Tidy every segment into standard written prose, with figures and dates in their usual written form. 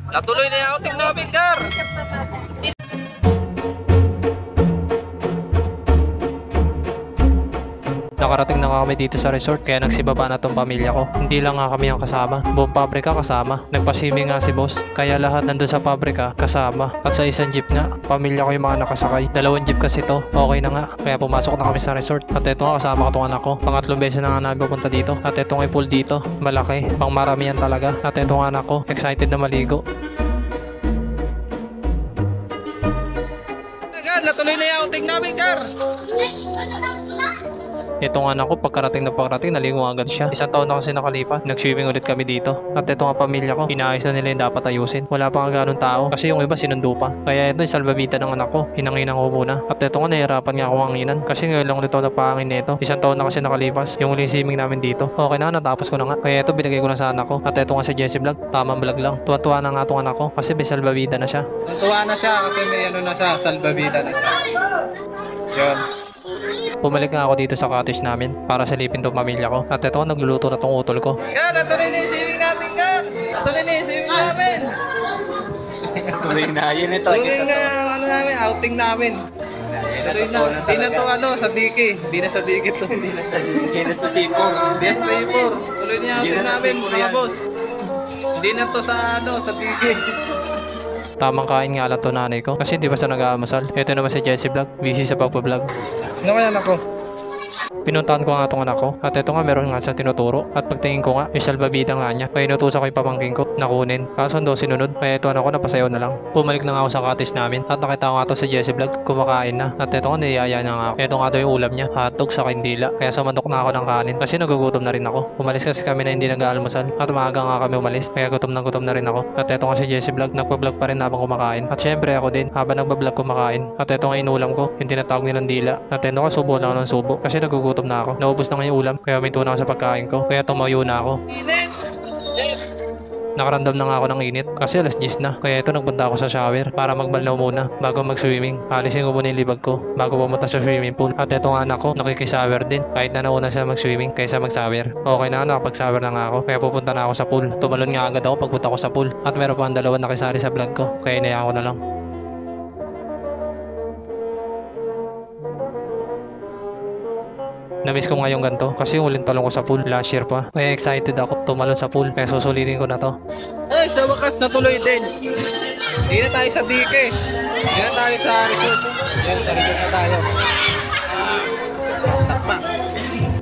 Natuloy na yung outing namin, Gar! Nakarating na kami dito sa resort kaya nagsibaba na tong pamilya ko. Hindi lang nga kami ang kasama. Buong pabrika kasama. Nagpasimi nga si boss. Kaya lahat nandun sa pabrika kasama. At sa isang jeep nga, pamilya ko yung mga nakasakay. 2 jeep kasi to. Okay na nga. Kaya pumasok na kami sa resort. At eto nga kasama ko tong anak ko. Pangatlong beses na nga namin pupunta dito. At eto nga yung pool dito. Malaki. Pang maramihan talaga. At eto nga anak ko. Excited na maligo. Gar, natuloy na yung outing namin, Gar! Ito nga ako, pagkarating naligo agad siya. 1 taon na kasi nakalipas, nag-swimming ulit kami dito. At ito nga pamilya ko, inaayos na nila yung dapat ayusin. Wala pa nga ganun tao, kasi yung iba sinundo pa. Kaya ito yung salbabida ng anak ko, hinanginan ko muna. At ito nga nahirapan nga ako hanginan, kasi ngayon lang ulit ako napahangin nito. 1 taon na kasi nakalipas, yung uling swimming namin dito. Okay na, natapos ko na nga. Kaya ito binigay ko na sa anak ko. At ito nga si Jesse Vlog, tamang vlog lang. Tuwa-tuwa na nga itong anak ko, kasi may salbabida na siya. Tuwa na siya, kasi may ano na siya, salbabida na siya. Yun. Bumalik nga ako dito sa cottage namin para silipin tong pamilya ko. At ito, nagluluto na tong utol ko. Gan, natuloy na yung swimming natin, Gan! Natuloy na yung swimming namin! Tuloy na, yun ito. Tuloy na ano namin, outing namin. Tuloy na, di na to ano, sa diki. Di na sa diki to. Di na sa sipor. Di na sa sipor. Tuloy na yung outing namin, mga boss. Di na to sa ano, sa diki. Tamang kain nga lang to nanay ko kasi di ba siya nag-aamasal. Ito naman si Jesse Vlog, busy sa pagpa-vlog. Ano kaya ako? Pinuntahan ko nga itong anak ko at ito nga meron nga sa tinuturo at pagtingin ko nga may salbabida nga niya kaya inutusan ko yung pamangking ko na kunin kaso daw sinunod kaya ito anak ko napasayaw na lang. Bumalik na nga ako sa cottage namin at nakita ko nga ito si Jesse Vlog kumakain na at ito nga niyaya na nga ako. Ito nga daw yung ulam niya, hotdog sa kandila kaya sumandok na ako ng kanin kasi nagugutom na rin ako. Umalis kasi kami na hindi nag-aalmusal at maaga nga kami umalis kaya gutom na rin ako. At ito nga si Jesse Vlog nagpa-vlog pa rin habang kumakain at syempre ako din habang nagpa-vlog kumakain at ito nga inulam ko yung tinatawag nilang dila at ito nga subo na ako ng subo kasi nagugutom na ako. Naubos na nga yung ulam kaya may tuna ako sa pagkain ko kaya tumayo na ako. Nakaramdam na nga ako ng init kasi alas 10 na kaya ito nagpunta ako sa shower para magbanlaw muna bago mag-swimming. Alisin ko muna yung libag ko bago pumunta sa swimming pool. At ito nga anak ko nakikishower din kahit na nauna siya mag-swimming kaysa mag-shower. Okay na nakapag-shower na nga ako kaya pupunta na ako sa pool. Tumalon nga agad ako pagpunta ko sa pool at meron pa ang 2 nakisali sa vlog ko kaya inayaan ko na lang. Namiss ko nga yung ganito kasi yung uling talong ko sa pool last year pa. Kaya excited ako tumalon sa pool kaya susulitin ko na to. Ay, sa wakas natuloy din. Hindi na tayo sa dike. Hindi na tayo sa resort. Yan, sa resort na tayo. Takpa.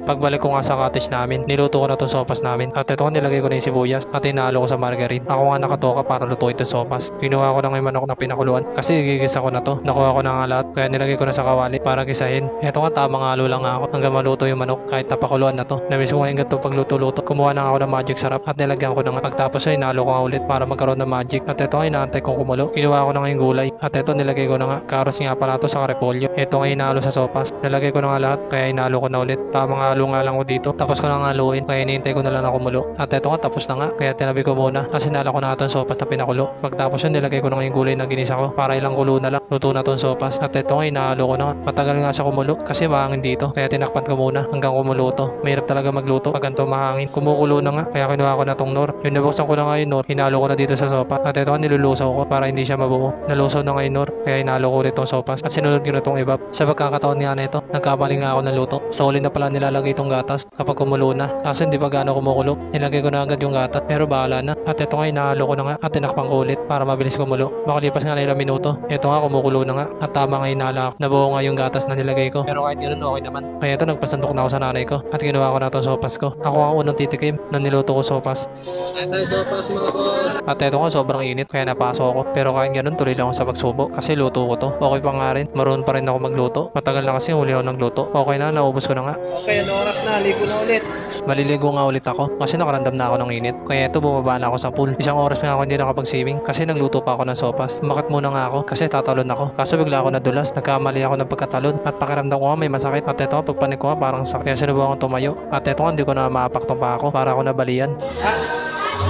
Pagbalik ko nga sa cottage namin, niluto ko na itong sopas namin. At ito nilagay ko na yung sibuyas at inalo ko sa margarine. Ako nga nakatoka para lutuin itong sopas. Kinuha ko na yung manok na pinakuluan kasi gigisa ko na to. Nakuha ko na nga lahat kaya nilagay ko na sa kawali para gisahin. Ito nga tamang halo lang nga ako hanggang maluto yung manok kahit napakuluan na to. Namiss ko nga yung ganito pagluto-luto. Kumuha na ako ng magic sarap at nilagyan ko na nga. Pagtapos ay inalo ko nga ulit para magkaroon ng magic. At ito nga inaantay kong kumulo. Kinuha ko na nga yung gulay. At ito nilagay ko na nga. Carrots nga pala to sa repolyo. Ito nga inalo sa sopas. Nilagay ko na nga lahat kaya inalo ko na ulit. Tamang halo nga lang ko dito. Tapos ko na nga haluin kaya hinihintay ko na lang na kumulo. At ito nga tapos na nga kaya tinabi ko muna kasi nala ko na itong sopas na pinakulo. Pagtapos yun nilagay ko na nga yung gulay na ginisa ko para ilang kulo na lang. Luto na itong sopas. At ito nga inahalo ko na nga. Matagal nga siya kumulo kasi mahangin dito kaya tinakpan ko muna hanggang kumulo to. Mahirap talaga magluto pag ganito mahangin. Kumukulo na nga kaya kinuha ko na tong nor. Yung nabuksan ko na nga yung nor hinalo ko na dito sa sopas. At ito nga nilulusaw ko para hindi siya mabuo. Nalusaw na nga yung nor kaya hinalo ko ulit itong sopas at sinunod ko na itong ibab. Sa pagkakataon nga na ito nagkamali nga ako ng luto. Sa uli na pala nilalagay itong gatas kapag kumulo na. Kaso hindi pa gaano kumukulo. Nilagay ko na agad yung gatas pero bahala na. At ito nga inahalo ko na nga at tinakpan ko ulit para mabilis kumulo. Makalipas nga na ilang minuto. Ito nga kumukulo na nga at tama nga inala ko. Nabuo nga yung gatas na nilagay ko. Pero kahit ganoon okay naman. Kaya ito nagpasandok na ako sa nanay ko at ginawa ko na itong sopas ko. Ako ang unang titikim na niluto ko sopas. Ito yung sopas mga boss. At ito nga sobrang init kaya napasok ako. Pero kahit ganoon tuloy lang ako sa pagsubo kasi luto ko to. Okay pa nga rin. Marunong pa rin ako magluto. Matagal na kasi huli ako nagluto. Okay na, naubos ko na nga. Okay, ano oras na? Ligo na ulit. Maliligo nga ulit ako kasi nakaramdam na ako ng init. Kaya ito bumaba na ako sa pool. 1 oras nga ako hindi nakapag-swimming kasi nagluto pa ako ng sopas. Umakat muna nga ako kasi tatalon ako. Kaso bigla ako nadulas. Nagkamali ako ng pagkatalon at pakiramdam ko nga may masakit. At ito pagpanik ko nga parang sakit. Kaya sinubukan akong tumayo. At ito hindi ko na maapaktong pa ako para ako nabalian.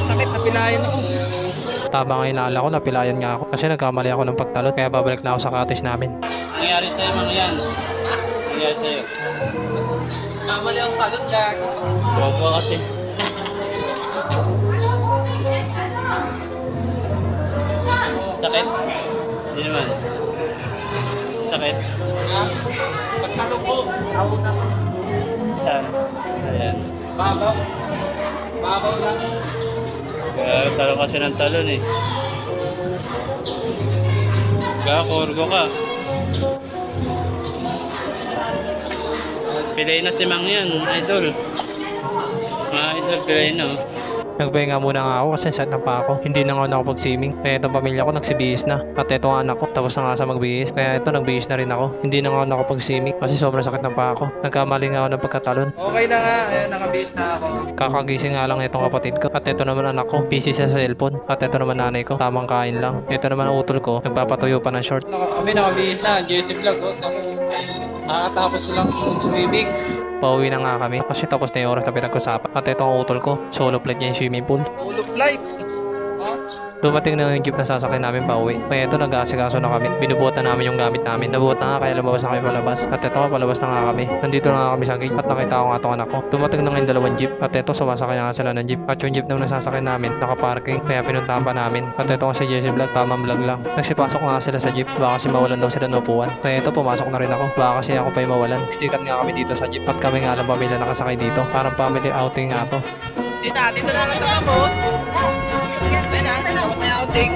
Sakit na pilayan ako. Tama nga inala ko, napilayan nga ako kasi nagkamali ako ng pagtalon. Kaya babalik na ako sa cottage namin. Nangyari sa'yo mga yan? Nangyari sa'yo? Kamali ang talon ka. Huwag mo kasi. Sakit? Hindi naman. Sakit? Pagtalo ko, ako na. Saan? Ayan. Babaw. Babaw lang. Kaya talon kasi ng talon eh. Kaya kurgo ka. Pilay na si Mang yan, idol. Mga idol, pilay na oh. Nagpahinga muna nga ako kasi sad na pa ako. Hindi na nga nakapag-swimming. Kaya itong pamilya ko nagsibihis na. At ito ang anak ko tapos na nga sa magbihis. Kaya ito nagbihis na rin ako. Hindi na nga ako nakapag-swimming kasi sobrang sakit ng pa ako. Nagkamali nga ako ng pagkatalon. Okay na nga, ayun, nakabihis na ako. Kakagising nga lang itong kapatid ko. At ito naman anak ko, busy sa cellphone. At ito naman nanay ko, tamang kain lang. Ito naman ang utol ko, nagpapatuyo pa ng short. Kami nakabihis na, JC Vlog. Nakatapos lang yung swimming. Pauwi na nga kami kasi tapos na yung oras na pinag-usapan. At ito ang utol ko, solo plate niya yung swimming pool. Full of light. Dumating na yung jeep na sasakyan namin pauwi. Kaya ito nag-aasikaso na kami. Binubuhat na namin yung gamit namin. Nabuhat na nga kaya lumabas na kami palabas. At ito nga palabas na nga kami. Nandito na nga kami sa gate at nakita ko nga itong anak ko. Dumating na nga yung dalawang jeep. At ito sumasakay na nga sila ng jeep. At yung jeep na nasasakyan namin nakaparking. Kaya pinuntahan pa namin. At ito nga si Jesse Vlog. Tamang vlog lang. Nagsipasok nga sila sa jeep. Baka kasi mawalan daw sila ng upuan. Kaya ito pumasok na rin ako. Baka kasi ako pa yung mawalan. Sikat nga kami dito sa jeep. At kami nga lang pamilya nakasakay dito. Parang family outing nga to. Dito na lang ito ka, boss. Ayun na, tapos na yung outing.